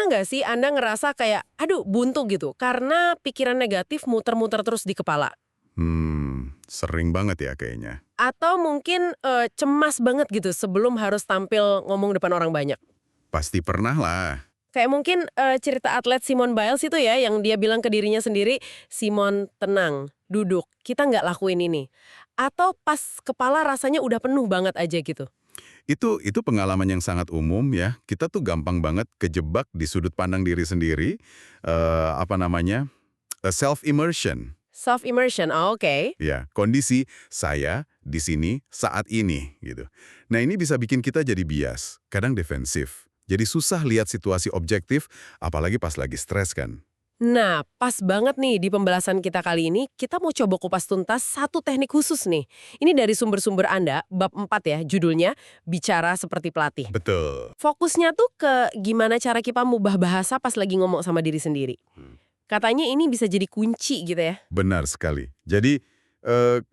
nggak sih Anda ngerasa kayak, aduh buntu gitu, karena pikiran negatif muter-muter terus di kepala? Sering banget ya kayaknya. Atau mungkin cemas banget gitu sebelum harus tampil ngomong depan orang banyak? Pasti pernah lah. Kayak mungkin cerita atlet Simone Biles itu ya, yang dia bilang ke dirinya sendiri, Simone tenang, duduk, kita nggak lakuin ini. Atau pas kepala rasanya udah penuh banget aja gitu. Itu pengalaman yang sangat umum ya. Kita tuh gampang banget kejebak di sudut pandang diri sendiri. Apa namanya? Self-immersion. Self-immersion, oh, oke. Ya, kondisi saya di sini saat ini gitu. Nah, ini bisa bikin kita jadi bias, kadang defensif. Jadi susah lihat situasi objektif, apalagi pas lagi stres kan. Nah, pas banget nih di pembahasan kita kali ini, kita mau coba kupas tuntas satu teknik khusus nih. Ini dari sumber-sumber Anda, bab 4 ya, judulnya Bicara Seperti Pelatih. Betul. Fokusnya tuh ke gimana cara kita mengubah bahasa pas lagi ngomong sama diri sendiri. Katanya ini bisa jadi kunci gitu ya. Benar sekali. Jadi,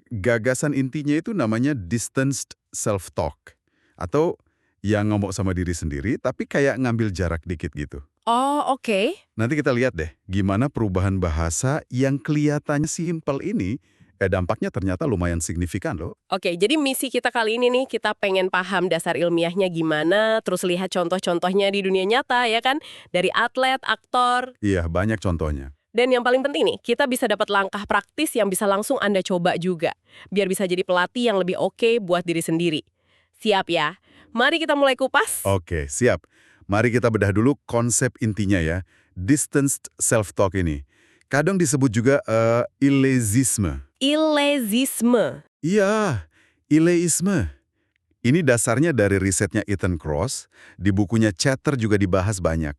gagasan intinya itu namanya distanced self-talk. Atau yang ngomong sama diri sendiri, tapi kayak ngambil jarak dikit gitu. Oh, oke. Nanti kita lihat deh, gimana perubahan bahasa yang kelihatannya simpel ini, dampaknya ternyata lumayan signifikan loh. Oke, jadi misi kita kali ini nih, kita pengen paham dasar ilmiahnya gimana, terus lihat contoh-contohnya di dunia nyata ya kan, dari atlet, aktor, Iya, banyak contohnya. dan yang paling penting nih, kita bisa dapat langkah praktis yang bisa langsung Anda coba juga, biar bisa jadi pelatih yang lebih oke buat diri sendiri. Siap ya? Mari kita mulai kupas. Oke, siap. Mari kita bedah dulu konsep intinya ya. Distanced self-talk ini. Kadang disebut juga ileisme. Ilezisme. Iya, ileisme. Ini dasarnya dari risetnya Ethan Kross, di bukunya Chatter juga dibahas banyak.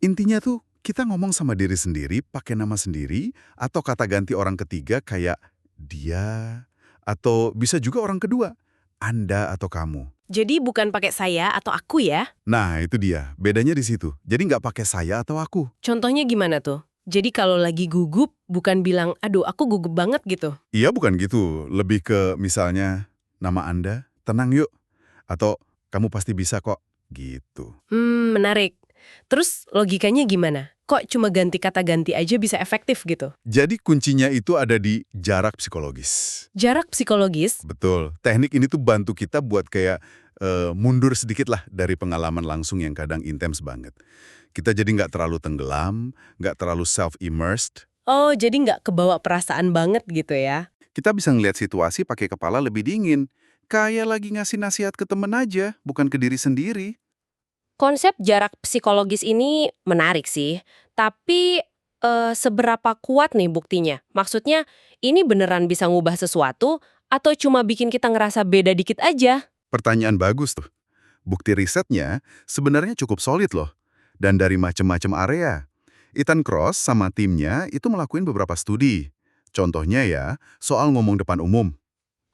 Intinya tuh, kita ngomong sama diri sendiri, pakai nama sendiri, atau kata ganti orang ketiga kayak dia, atau bisa juga orang kedua, Anda atau kamu. Jadi bukan pakai saya atau aku ya? Nah, itu dia. Bedanya di situ. Jadi nggak pakai saya atau aku. Contohnya gimana tuh? Jadi kalau lagi gugup, bukan bilang, aduh aku gugup banget gitu. Iya, bukan gitu. Lebih ke misalnya, nama Anda, tenang yuk. Atau, kamu pasti bisa kok. Gitu. Menarik. Terus logikanya gimana? Kok cuma ganti kata ganti aja bisa efektif gitu? Jadi kuncinya itu ada di jarak psikologis. Jarak psikologis? Betul. Teknik ini tuh bantu kita buat kayak mundur sedikit lah dari pengalaman langsung yang kadang intens banget. Kita jadi nggak terlalu tenggelam, nggak terlalu self-immersed. Oh, jadi nggak kebawa perasaan banget gitu ya? Kita bisa ngelihat situasi pakai kepala lebih dingin. Kayak lagi ngasih nasihat ke temen aja, bukan ke diri sendiri. Konsep jarak psikologis ini menarik sih, tapi seberapa kuat nih buktinya? Maksudnya, ini beneran bisa ngubah sesuatu atau cuma bikin kita ngerasa beda dikit aja? Pertanyaan bagus tuh. Bukti risetnya sebenarnya cukup solid loh. Dan dari macam-macam area. Ethan Kross sama timnya itu melakukan beberapa studi. Contohnya ya, soal ngomong depan umum.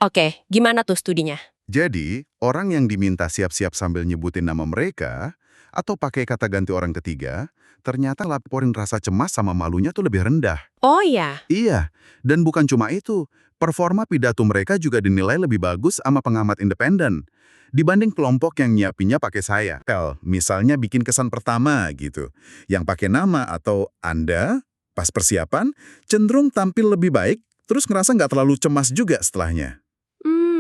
Oke, gimana tuh studinya? Jadi, orang yang diminta siap-siap sambil nyebutin nama mereka, atau pakai kata ganti orang ketiga, ternyata laporin rasa cemas sama malunya tuh lebih rendah. Oh ya, Iya, dan bukan cuma itu, performa pidato mereka juga dinilai lebih bagus sama pengamat independen. Dibanding kelompok yang nyiapinnya pakai saya. Misalnya bikin kesan pertama gitu. Yang pakai nama atau Anda, pas persiapan, cenderung tampil lebih baik, terus ngerasa nggak terlalu cemas juga setelahnya.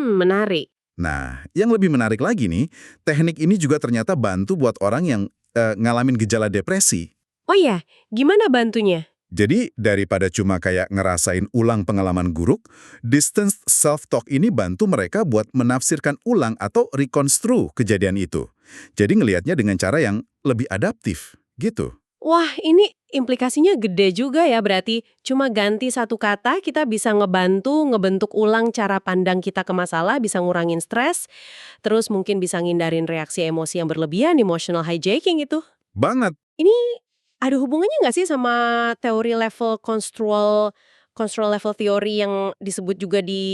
menarik. Nah, yang lebih menarik lagi nih, teknik ini juga ternyata bantu buat orang yang ngalamin gejala depresi. Oh ya, gimana bantunya? Jadi, daripada cuma kayak ngerasain ulang pengalaman buruk, distance self-talk ini bantu mereka buat menafsirkan ulang atau rekonstru kejadian itu. Jadi ngelihatnya dengan cara yang lebih adaptif, gitu. Wah, ini implikasinya gede juga ya berarti. Cuma ganti satu kata, kita bisa ngebentuk ulang cara pandang kita ke masalah, bisa ngurangin stres, terus mungkin bisa ngindarin reaksi emosi yang berlebihan, emotional hijacking itu. Banget. Ini ada hubungannya nggak sih sama teori level construal level theory yang disebut juga di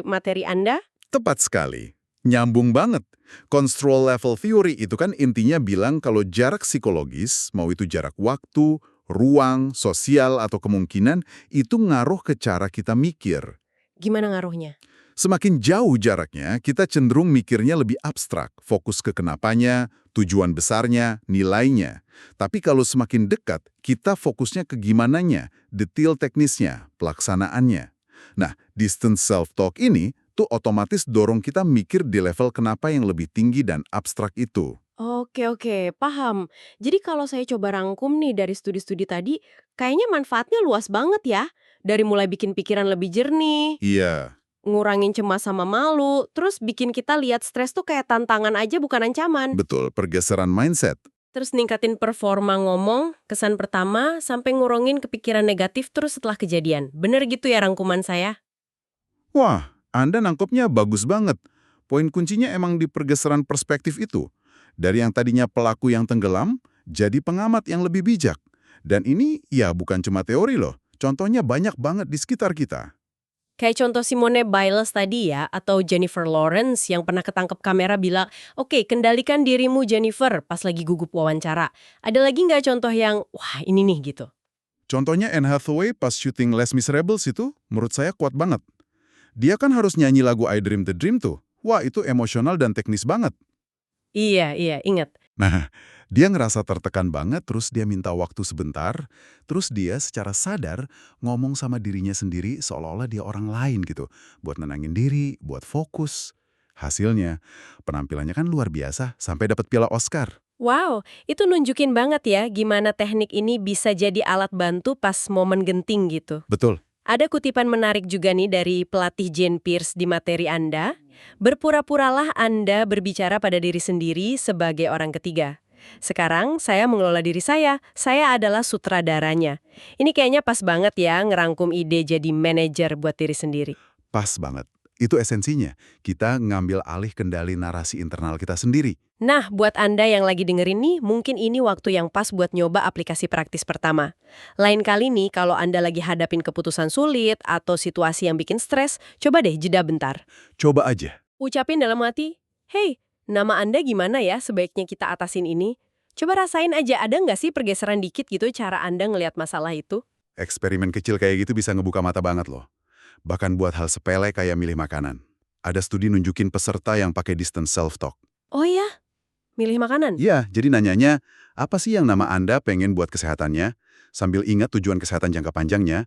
materi Anda? Tepat sekali. Nyambung banget. Construal level theory itu kan intinya bilang kalau jarak psikologis, mau itu jarak waktu, ruang, sosial, atau kemungkinan, itu ngaruh ke cara kita mikir. Gimana ngaruhnya? Semakin jauh jaraknya, kita cenderung mikirnya lebih abstrak, fokus ke kenapanya, tujuan besarnya, nilainya. Tapi kalau semakin dekat, kita fokusnya ke gimananya, detail teknisnya, pelaksanaannya. Nah, distance self-talk ini tuh otomatis dorong kita mikir di level kenapa yang lebih tinggi dan abstrak itu. Oke, paham. Jadi kalau saya coba rangkum nih dari studi-studi tadi, kayaknya manfaatnya luas banget ya. Dari mulai bikin pikiran lebih jernih, Iya, ngurangin cemas sama malu, terus bikin kita lihat stres tuh kayak tantangan aja bukan ancaman. betul, pergeseran mindset. Terus ningkatin performa ngomong, kesan pertama, sampai ngurangin kepikiran negatif terus setelah kejadian. Bener gitu ya rangkuman saya? Wah, Anda nangkepnya bagus banget. Poin kuncinya emang di pergeseran perspektif itu. Dari yang tadinya pelaku yang tenggelam, jadi pengamat yang lebih bijak. Dan ini ya bukan cuma teori loh. Contohnya banyak banget di sekitar kita. Kayak contoh Simone Biles tadi ya, atau Jennifer Lawrence yang pernah ketangkep kamera bilang, oke, kendalikan dirimu Jennifer pas lagi gugup wawancara. Ada lagi nggak contoh yang, wah ini nih gitu? Contohnya Anne Hathaway pas syuting Les Miserables itu, menurut saya kuat banget. Dia kan harus nyanyi lagu I Dream the Dream tuh. Wah, itu emosional dan teknis banget. Iya, ingat. Nah, dia ngerasa tertekan banget, terus dia minta waktu sebentar, terus dia secara sadar ngomong sama dirinya sendiri seolah-olah dia orang lain gitu, buat nenangin diri, buat fokus. Hasilnya, penampilannya kan luar biasa, sampai dapat piala Oscar. Wow, itu nunjukin banget ya gimana teknik ini bisa jadi alat bantu pas momen genting gitu. Betul. Ada kutipan menarik juga nih dari pelatih Jane Pierce di materi Anda. Berpura-puralah Anda berbicara pada diri sendiri sebagai orang ketiga. Sekarang saya mengelola diri saya adalah sutradaranya. Ini kayaknya pas banget ya ngerangkum ide jadi manajer buat diri sendiri. Pas banget. Itu esensinya. Kita ngambil alih kendali narasi internal kita sendiri. Nah, buat Anda yang lagi dengerin nih, mungkin ini waktu yang pas buat nyoba aplikasi praktis pertama. Lain kali nih, kalau Anda lagi hadapin keputusan sulit atau situasi yang bikin stres, coba deh jeda bentar. Coba aja. Ucapin dalam hati, hey, nama Anda gimana ya sebaiknya kita atasin ini? Coba rasain aja, ada nggak sih pergeseran dikit gitu cara Anda ngelihat masalah itu? Eksperimen kecil kayak gitu bisa ngebuka mata banget loh. Bahkan buat hal sepele kayak milih makanan. Ada studi nunjukin peserta yang pakai distance self-talk. Oh ya, milih makanan? Iya, jadi nanyanya, apa sih yang nama Anda pengen buat kesehatannya? Sambil ingat tujuan kesehatan jangka panjangnya,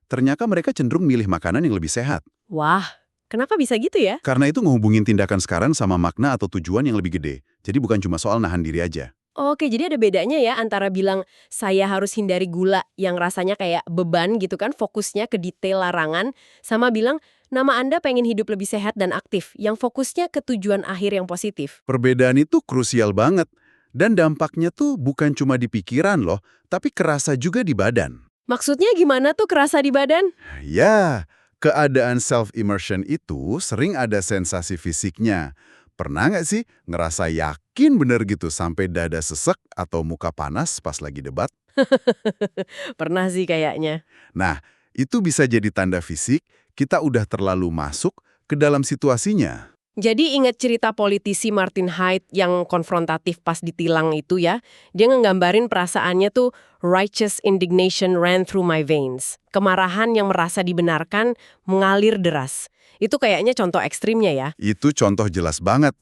ternyata mereka cenderung milih makanan yang lebih sehat. Wah, kenapa bisa gitu ya? Karena itu ngehubungin tindakan sekarang sama makna atau tujuan yang lebih gede. Jadi bukan cuma soal nahan diri aja. Oke, jadi ada bedanya ya antara bilang saya harus hindari gula yang rasanya kayak beban gitu kan, fokusnya ke detail larangan, sama bilang nama Anda pengen hidup lebih sehat dan aktif, yang fokusnya ke tujuan akhir yang positif. Perbedaan itu krusial banget. Dan dampaknya tuh bukan cuma di pikiran loh, tapi kerasa juga di badan. Maksudnya gimana tuh kerasa di badan? Ya, keadaan self-immersion itu sering ada sensasi fisiknya. Pernah nggak sih ngerasa yakin bener gitu sampai dada sesek atau muka panas pas lagi debat? Pernah sih kayaknya. Nah, itu bisa jadi tanda fisik kita udah terlalu masuk ke dalam situasinya. Jadi ingat cerita politisi Martin Hyde yang konfrontatif pas ditilang itu ya. Dia ngegambarin perasaannya tuh righteous indignation ran through my veins. Kemarahan yang merasa dibenarkan mengalir deras. Itu kayaknya contoh ekstrimnya ya. Itu contoh jelas banget.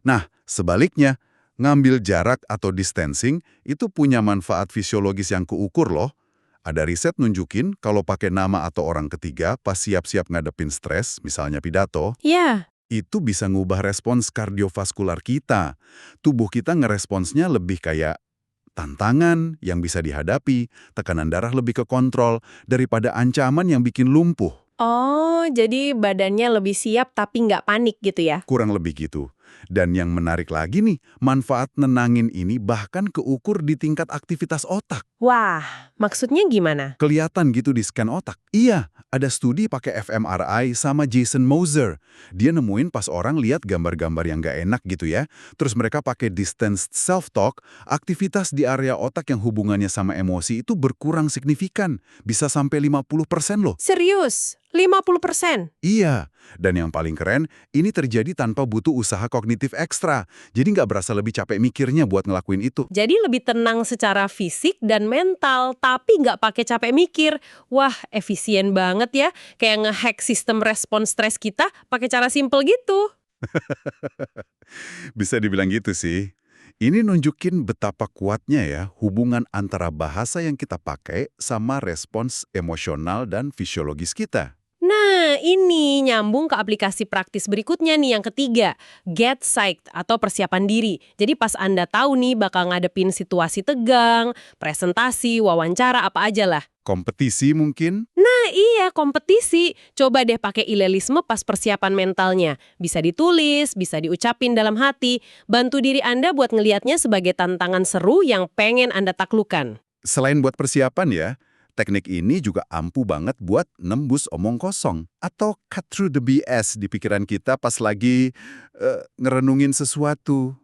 Nah, sebaliknya, ngambil jarak atau distancing itu punya manfaat fisiologis yang keukur loh. Ada riset nunjukin kalau pakai nama atau orang ketiga pas siap-siap ngadepin stres, misalnya pidato, Ya, itu bisa ngubah respons kardiovaskular kita. Tubuh kita ngeresponsnya lebih kayak tantangan yang bisa dihadapi, tekanan darah lebih ke kontrol, daripada ancaman yang bikin lumpuh. oh jadi badannya lebih siap tapi nggak panik gitu ya? Kurang lebih gitu. Dan yang menarik lagi nih, manfaat nenangin ini bahkan keukur di tingkat aktivitas otak. Wah, maksudnya gimana? Kelihatan gitu di scan otak. Iya, ada studi pakai fMRI sama Jason Moser. Dia nemuin pas orang lihat gambar-gambar yang nggak enak gitu ya. Terus mereka pakai distance self-talk, aktivitas di area otak yang hubungannya sama emosi itu berkurang signifikan. Bisa sampai 50% loh. Serius? 50%? Iya, dan yang paling keren, ini terjadi tanpa butuh usaha kognitif ekstra. Jadi nggak berasa lebih capek mikirnya buat ngelakuin itu. Jadi lebih tenang secara fisik dan mental, tapi nggak pakai capek mikir. Wah, efisien banget ya. Kayak ngehack sistem respon stres kita pakai cara simple gitu. Bisa dibilang gitu sih. Ini nunjukin betapa kuatnya ya hubungan antara bahasa yang kita pakai sama respons emosional dan fisiologis kita. Nah, ini nyambung ke aplikasi praktis berikutnya nih yang ketiga, Get Psyched atau persiapan diri. Jadi pas Anda tahu nih bakal ngadepin situasi tegang, presentasi, wawancara, apa aja lah. Kompetisi mungkin? Nah iya, kompetisi. Coba deh pakai ilelisme pas persiapan mentalnya. Bisa ditulis, bisa diucapin dalam hati. Bantu diri Anda buat ngelihatnya sebagai tantangan seru yang pengen Anda taklukan. Selain buat persiapan ya, teknik ini juga ampuh banget buat nembus omong kosong atau cut through the BS di pikiran kita pas lagi ngerenungin sesuatu.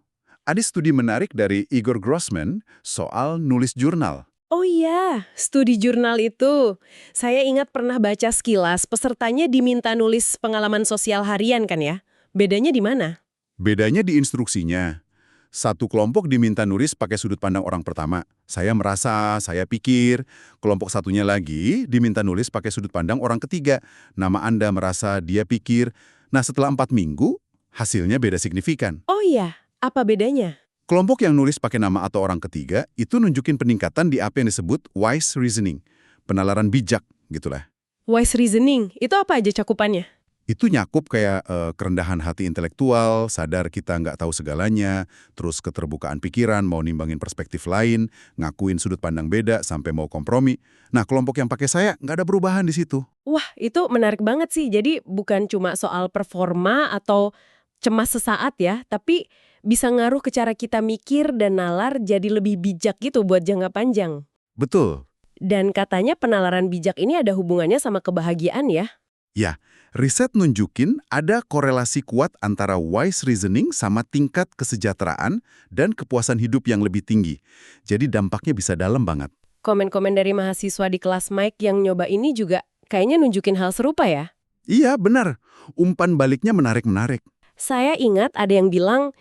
Ada studi menarik dari Igor Grossman soal nulis jurnal. Oh iya, studi jurnal itu. Saya ingat pernah baca sekilas, pesertanya diminta nulis pengalaman sosial harian kan ya? Bedanya di mana? Bedanya di instruksinya. Satu kelompok diminta nulis pakai sudut pandang orang pertama. Saya merasa, saya pikir. Kelompok satunya lagi diminta nulis pakai sudut pandang orang ketiga. Nama Anda merasa, dia pikir. Nah, setelah 4 minggu, hasilnya beda signifikan. Oh iya, apa bedanya? Kelompok yang nulis pakai nama atau orang ketiga itu nunjukin peningkatan di apa yang disebut wise reasoning, penalaran bijak gitulah. Wise reasoning, itu apa aja cakupannya? Itu nyakup kayak kerendahan hati intelektual, sadar kita nggak tahu segalanya, terus keterbukaan pikiran, mau nimbangin perspektif lain, ngakuin sudut pandang beda, sampai mau kompromi. Nah, kelompok yang pakai saya nggak ada perubahan di situ. Wah, itu menarik banget sih. Jadi bukan cuma soal performa atau cemas sesaat ya, tapi bisa ngaruh ke cara kita mikir dan nalar jadi lebih bijak gitu buat jangka panjang. Betul. Dan katanya penalaran bijak ini ada hubungannya sama kebahagiaan ya. Ya, riset nunjukin ada korelasi kuat antara wise reasoning sama tingkat kesejahteraan dan kepuasan hidup yang lebih tinggi. Jadi dampaknya bisa dalam banget. Komen-komen dari mahasiswa di kelas Mike yang nyoba ini juga kayaknya nunjukin hal serupa ya. Iya, benar. Umpan baliknya menarik-menarik. Saya ingat ada yang bilang,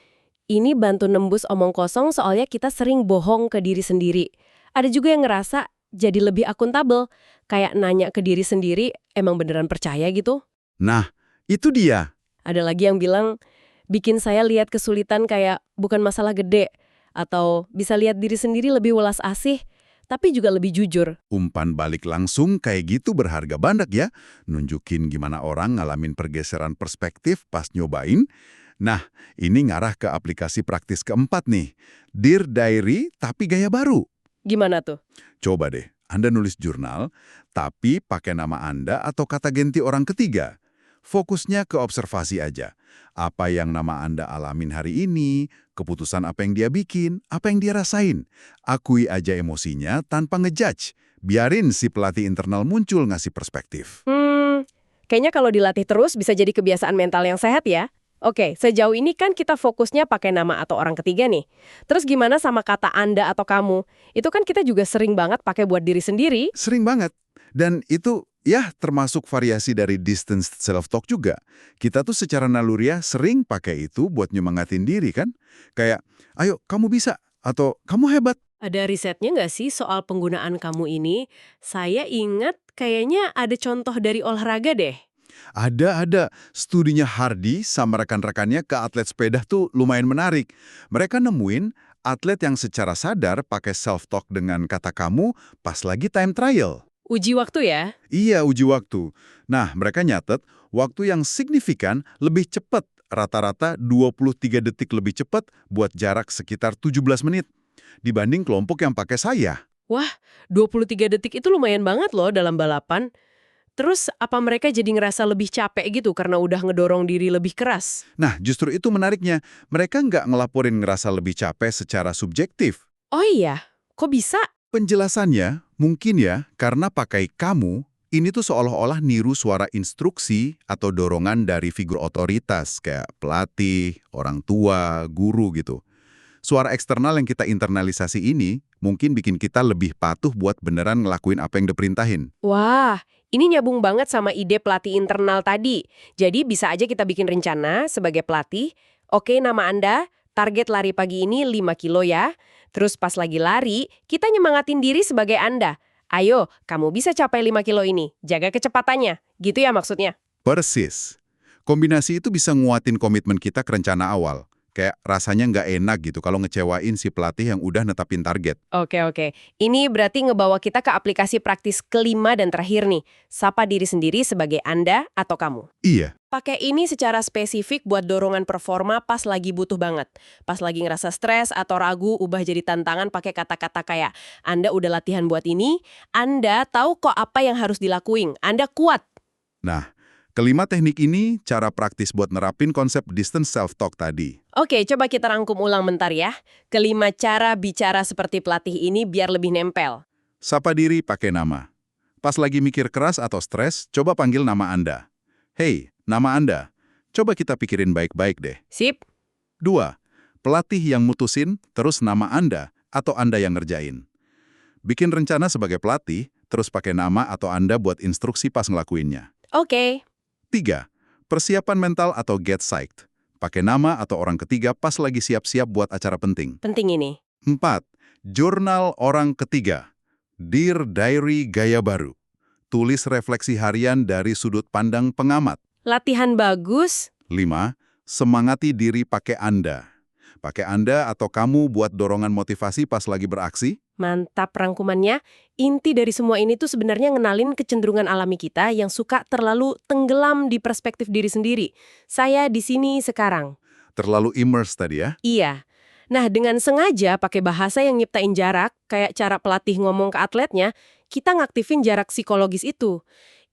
ini bantu nembus omong kosong soalnya kita sering bohong ke diri sendiri. Ada juga yang ngerasa jadi lebih akuntabel, kayak nanya ke diri sendiri, emang beneran percaya gitu? Nah, itu dia. Ada lagi yang bilang, bikin saya lihat kesulitan kayak bukan masalah gede, atau bisa lihat diri sendiri lebih welas asih, tapi juga lebih jujur. Umpan balik langsung kayak gitu berharga banget ya. Nunjukin gimana orang ngalamin pergeseran perspektif pas nyobain. Nah, ini ngarah ke aplikasi praktis keempat nih. Dear Diary, tapi gaya baru. Gimana tuh? Coba deh, Anda nulis jurnal, tapi pakai nama Anda atau kata ganti orang ketiga. Fokusnya ke observasi aja. Apa yang nama Anda alamin hari ini, keputusan apa yang dia bikin, apa yang dia rasain. Akui aja emosinya tanpa ngejudge. Biarin si pelatih internal muncul ngasih perspektif. Kayaknya kalau dilatih terus bisa jadi kebiasaan mental yang sehat ya. Oke, sejauh ini kan kita fokusnya pakai nama atau orang ketiga nih. Terus gimana sama kata Anda atau kamu? Itu kan kita juga sering banget pakai buat diri sendiri. Sering banget. Dan itu ya termasuk variasi dari distance self-talk juga. Kita tuh secara naluriah sering pakai itu buat nyemangatin diri kan. Kayak, ayo kamu bisa, atau kamu hebat. Ada risetnya nggak sih soal penggunaan kamu ini? Saya ingat kayaknya ada contoh dari olahraga deh. Ada. Studinya Hardy sama rekan-rekannya ke atlet sepeda tuh lumayan menarik. Mereka nemuin atlet yang secara sadar pakai self-talk dengan kata kamu pas lagi time trial. Uji waktu ya? Iya, uji waktu. Nah, mereka nyatet waktu yang signifikan lebih cepat, rata-rata 23 detik lebih cepat buat jarak sekitar 17 menit dibanding kelompok yang pakai saya. Wah, 23 detik itu lumayan banget loh dalam balapan. Terus apa mereka jadi ngerasa lebih capek gitu karena udah ngedorong diri lebih keras? Nah, justru itu menariknya. Mereka nggak ngelaporin ngerasa lebih capek secara subjektif. Oh iya, kok bisa? Penjelasannya mungkin ya karena pakai kamu, ini tuh seolah-olah niru suara instruksi atau dorongan dari figur otoritas kayak pelatih, orang tua, guru gitu. Suara eksternal yang kita internalisasi ini mungkin bikin kita lebih patuh buat beneran ngelakuin apa yang diperintahin. Wah, ini nyambung banget sama ide pelatih internal tadi. Jadi bisa aja kita bikin rencana sebagai pelatih. Oke, nama Anda, target lari pagi ini 5 kilo ya. Terus pas lagi lari, kita nyemangatin diri sebagai Anda. Ayo, kamu bisa capai 5 kilo ini. Jaga kecepatannya. Gitu ya maksudnya? Persis. Kombinasi itu bisa nguatin komitmen kita ke rencana awal. Kayak rasanya nggak enak gitu kalau ngecewain si pelatih yang udah netapin target. Oke. Ini berarti ngebawa kita ke aplikasi praktis kelima dan terakhir nih. Sapa diri sendiri sebagai Anda atau kamu. Iya, Pakai ini secara spesifik buat dorongan performa pas lagi butuh banget. Pas lagi ngerasa stres atau ragu, ubah jadi tantangan pakai kata-kata kayak, Anda udah latihan buat ini, Anda tahu kok apa yang harus dilakuin, Anda kuat. nah, kelima teknik ini cara praktis buat nerapin konsep distance self-talk tadi. Oke, coba kita rangkum ulang bentar ya. Kelima cara bicara seperti pelatih ini biar lebih nempel. Sapa diri pakai nama. Pas lagi mikir keras atau stres, coba panggil nama Anda. Hei, nama Anda. Coba kita pikirin baik-baik deh. Sip? 2. Pelatih yang mutusin, terus nama Anda atau Anda yang ngerjain. Bikin rencana sebagai pelatih, terus pakai nama atau Anda buat instruksi pas ngelakuinnya. Oke. 3. Persiapan mental atau get psyched. Pakai nama atau orang ketiga pas lagi siap-siap buat acara penting. Penting ini. 4. Jurnal orang ketiga. Dear Diary Gaya Baru. Tulis refleksi harian dari sudut pandang pengamat. Latihan bagus. 5. Semangati diri pakai Anda. Pakai Anda atau kamu buat dorongan motivasi pas lagi beraksi. Mantap rangkumannya. Inti dari semua ini tuh sebenarnya ngenalin kecenderungan alami kita yang suka terlalu tenggelam di perspektif diri sendiri. Saya di sini sekarang. Terlalu immerse tadi ya. Iya. Nah, dengan sengaja pakai bahasa yang nyiptain jarak, kayak cara pelatih ngomong ke atletnya, kita ngaktifin jarak psikologis itu.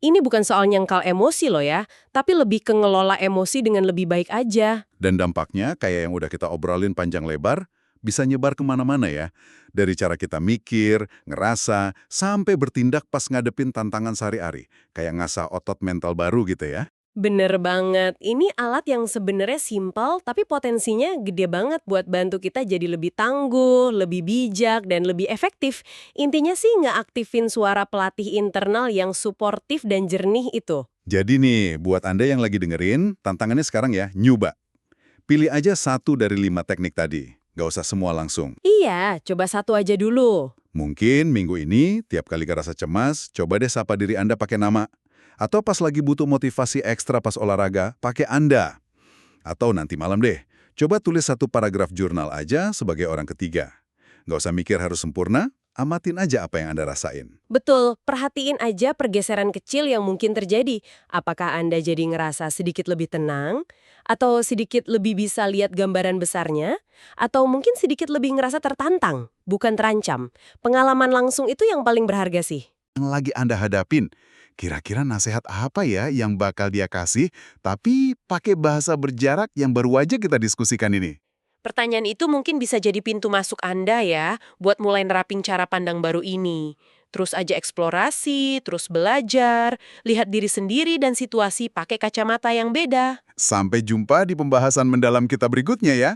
Ini bukan soal nyangkal emosi loh ya, tapi lebih ke ngelola emosi dengan lebih baik aja. Dan dampaknya, kayak yang udah kita obrolin panjang lebar, bisa nyebar kemana-mana ya. Dari cara kita mikir, ngerasa, sampai bertindak pas ngadepin tantangan sehari-hari. Kayak ngasah otot mental baru gitu ya. Bener banget, ini alat yang sebenarnya simpel, tapi potensinya gede banget buat bantu kita jadi lebih tangguh, lebih bijak, dan lebih efektif. Intinya sih ngeaktifin suara pelatih internal yang suportif dan jernih itu. Jadi nih, buat Anda yang lagi dengerin, tantangannya sekarang ya, nyoba. Pilih aja 1 dari 5 teknik tadi. Nggak usah semua langsung. Iya, coba satu aja dulu. Mungkin minggu ini, tiap kali ngerasa cemas, coba deh sapa diri Anda pakai nama. Atau pas lagi butuh motivasi ekstra pas olahraga, pakai Anda. Atau nanti malam deh, coba tulis 1 paragraf jurnal aja sebagai orang ketiga. Nggak usah mikir harus sempurna, amatin aja apa yang Anda rasain. Betul, perhatiin aja pergeseran kecil yang mungkin terjadi. Apakah Anda jadi ngerasa sedikit lebih tenang? Atau sedikit lebih bisa lihat gambaran besarnya? Atau mungkin sedikit lebih ngerasa tertantang, bukan terancam? Pengalaman langsung itu yang paling berharga sih. Yang lagi Anda hadapin, kira-kira nasihat apa ya yang bakal dia kasih, tapi pakai bahasa berjarak yang baru aja kita diskusikan ini? Pertanyaan itu mungkin bisa jadi pintu masuk Anda ya, buat mulai nerapin cara pandang baru ini. Terus aja eksplorasi, terus belajar, lihat diri sendiri dan situasi pakai kacamata yang beda. Sampai jumpa di pembahasan mendalam kita berikutnya ya.